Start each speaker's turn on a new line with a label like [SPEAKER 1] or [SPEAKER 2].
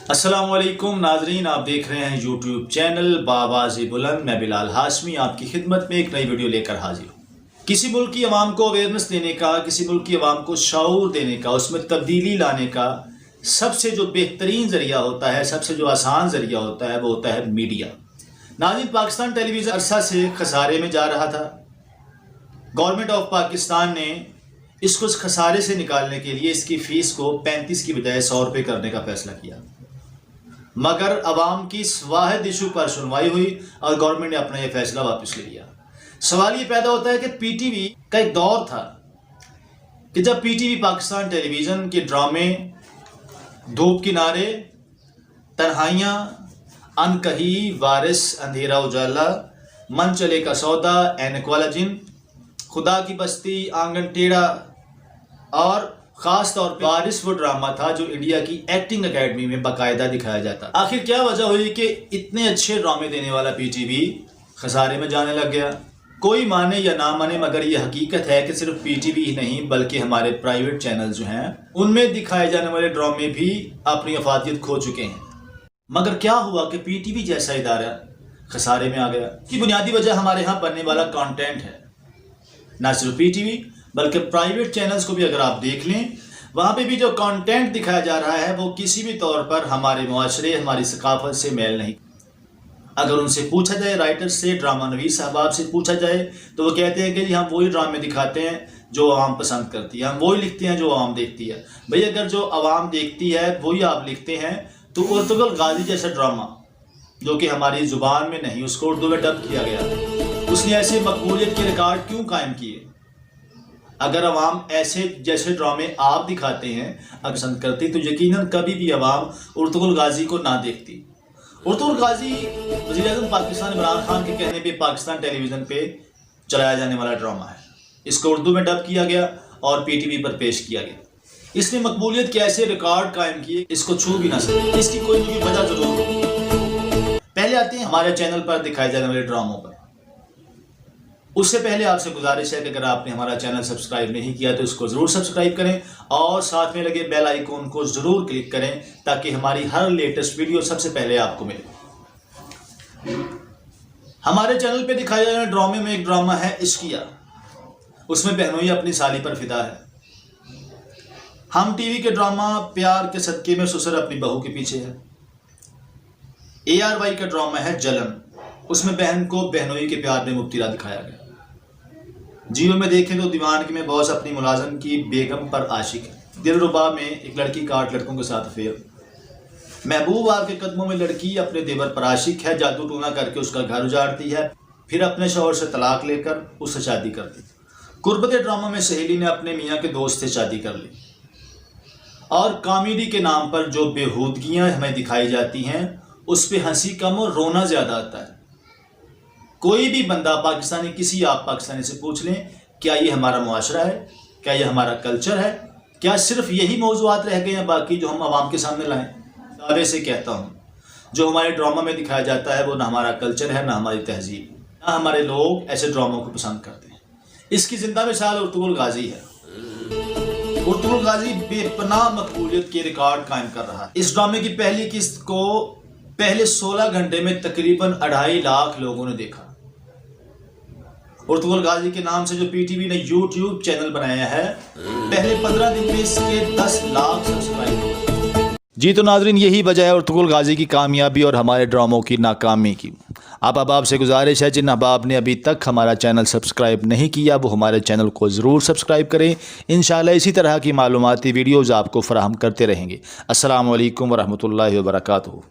[SPEAKER 1] अस्सलाम वालेकुम नाजरीन, आप देख रहे हैं यूट्यूब चैनल बाबाज़ बुलंद। मैं बिलाल हाशमी आपकी खिदमत में एक नई वीडियो लेकर हाजिर हूँ। किसी मुल्क की आवाम को अवेयरनेस देने का, किसी मुल्क की आवाम को शऊर देने का, उसमें तब्दीली लाने का सबसे जो बेहतरीन ज़रिया होता है, सबसे जो आसान ज़रिया होता है, वो होता है मीडिया। नाज़रीन, पाकिस्तान टेलीविज़न अरसा से खसारे में जा रहा था। गवर्नमेंट ऑफ पाकिस्तान ने इसको इस खसारे से निकालने के लिए इसकी फ़ीस को 35 की बजाय 100 रुपये करने का फ़ैसला किया, मगर अवाम की इस वाहिद इशू पर सुनवाई हुई और गवर्नमेंट ने अपना ये फैसला वापस ले लिया। सवाल ये पैदा होता है कि पीटीवी का एक दौर था कि जब पीटीवी पाकिस्तान टेलीविज़न के ड्रामे धूप किनारे, तन्हाइयाँ, अनकही, वारिस, अंधेरा उजाला, मन चले का सौदा, ऐनक वाला जिन, खुदा की बस्ती, आंगन टेढ़ा और ख़ास तौर पर वारिस वो ड्रामा था जो इंडिया की एक्टिंग एकेडमी में बाकायदा दिखाया जाता। आखिर क्या वजह हुई कि इतने अच्छे ड्रामे देने वाला पीटीवी खसारे में जाने लग गया? कोई माने या ना माने, मगर ये हकीकत है कि सिर्फ पीटीवी ही नहीं बल्कि हमारे प्राइवेट चैनल जो हैं उनमें दिखाए जाने वाले ड्रामे भी अपनी अफादियत खो चुके हैं। मगर क्या हुआ कि पीटीवी जैसा इदारा खसारे में आ गया? कि बुनियादी वजह हमारे यहाँ बनने वाला कंटेंट है। ना सिर्फ पीटीवी बल्कि प्राइवेट चैनल्स को भी अगर आप देख लें, वहाँ पे भी जो कंटेंट दिखाया जा रहा है वो किसी भी तौर पर हमारे मुआशरे, हमारी सकाफत से मेल नहीं। अगर उनसे पूछा जाए, राइटर से, ड्रामा नवीस साहबाब से पूछा जाए, तो वो कहते हैं कि जी हम वही ड्रामे दिखाते हैं जो आवाम पसंद करती है, हम वही लिखते हैं जो आवाम देखती है। भाई अगर जो आवाम देखती है वही आप लिखते हैं, तो उर्तुगल गाजी जैसा ड्रामा जो कि हमारी ज़ुबान में नहीं, उसको उर्दू में डब किया गया, उसने ऐसे मकबूलियत के रिकॉर्ड क्यों कायम किए? अगर अवाम ऐसे जैसे ड्रामे आप दिखाते हैं अगर पसंद करती, तो यकीनन कभी भी अवाम उर्तुगल गाजी को ना देखती। उर्तुगल गाजी वज़ीर-ए-आज़म पाकिस्तान इमरान खान के कहने पे पाकिस्तान टेलीविज़न पे चलाया जाने वाला ड्रामा है। इसको उर्दू में डब किया गया और पीटीवी पर पेश किया गया। इसने मकबूलियत के ऐसे रिकॉर्ड कायम किए, इसको छू भी ना सके। इसकी कोई भी वजह जरूर होगी। पहले आते हैं हमारे चैनल पर दिखाए जाने वाले ड्रामों पर। उससे पहले आपसे गुजारिश है कि अगर आपने हमारा चैनल सब्सक्राइब नहीं किया तो इसको ज़रूर सब्सक्राइब करें और साथ में लगे बेल आइकॉन को ज़रूर क्लिक करें ताकि हमारी हर लेटेस्ट वीडियो सबसे पहले आपको मिले। हमारे चैनल पे दिखाए जा रहे ड्रामे में एक ड्रामा है इश्किया। उसमें बहनोई अपनी साली पर फिदा है। हम टीवी के ड्रामा प्यार के सदके में ससुर अपनी बहू के पीछे है। ARY का ड्रामा है जलन। उसमें बहन को बहनोई के प्यार में मुब्तला दिखाया गया। जियो में देखें तो दीवानगी में बॉस अपनी मुलाजम की बेगम पर आशिक है। दिलरुबा में एक लड़की का 8 लड़कों के साथ अफेयर। महबूब आपके कदमों में लड़की अपने देवर पर आशिक है, जादू टूना करके उसका घर उजाड़ती है, फिर अपने शौहर से तलाक लेकर उससे शादी करती। कुर्बत ड्रामा में सहेली ने अपने मियाँ के दोस्त से शादी कर ली। और कॉमेडी के नाम पर जो बेहूदगियाँ हमें दिखाई जाती हैं उस पर हंसी कम और रोना ज़्यादा आता है। कोई भी बंदा पाकिस्तानी, किसी आप पाकिस्तानी से पूछ लें, क्या ये हमारा मुआशरा है? क्या ये हमारा कल्चर है? क्या सिर्फ यही मौज़ूआत रह गए हैं बाकी जो हम आवाम के सामने लाएं? दावे से कहता हूँ, जो हमारे ड्रामा में दिखाया जाता है वो ना हमारा कल्चर है, ना हमारी तहजीब, ना हमारे लोग ऐसे ड्रामों को पसंद करते हैं। इसकी ज़िंदा मिसाल उर्तुगल गाजी है। उर्तुगल गाजी बेपनाह मकबूलियत के रिकॉर्ड कायम कर रहा है। इस ड्रामे की पहली किस्त को पहले 16 घंटे में तकरीबन 2.5 लाख लोगों ने देखा। उर्तुगल गाजी के नाम से जो पीटीवी ने यूट्यूब चैनल बनाया है, पहले 15 दिन में इसके 10 लाख सब्सक्राइबर हुए। जी तो नाजरीन, यही वजह है उर्तुगल गाजी की कामयाबी और हमारे ड्रामों की नाकामी की। आप अहबाब से गुजारिश है, जिन अहबाब ने अभी तक हमारा चैनल सब्सक्राइब नहीं किया वो हमारे चैनल को ज़रूर सब्सक्राइब करें। इंशाअल्लाह इसी तरह की मालूमाती वीडियोज़ आपको फराहम करते रहेंगे। अस्सलामु अलैकुम वरहमतुल्लाहि वबरकातुहू।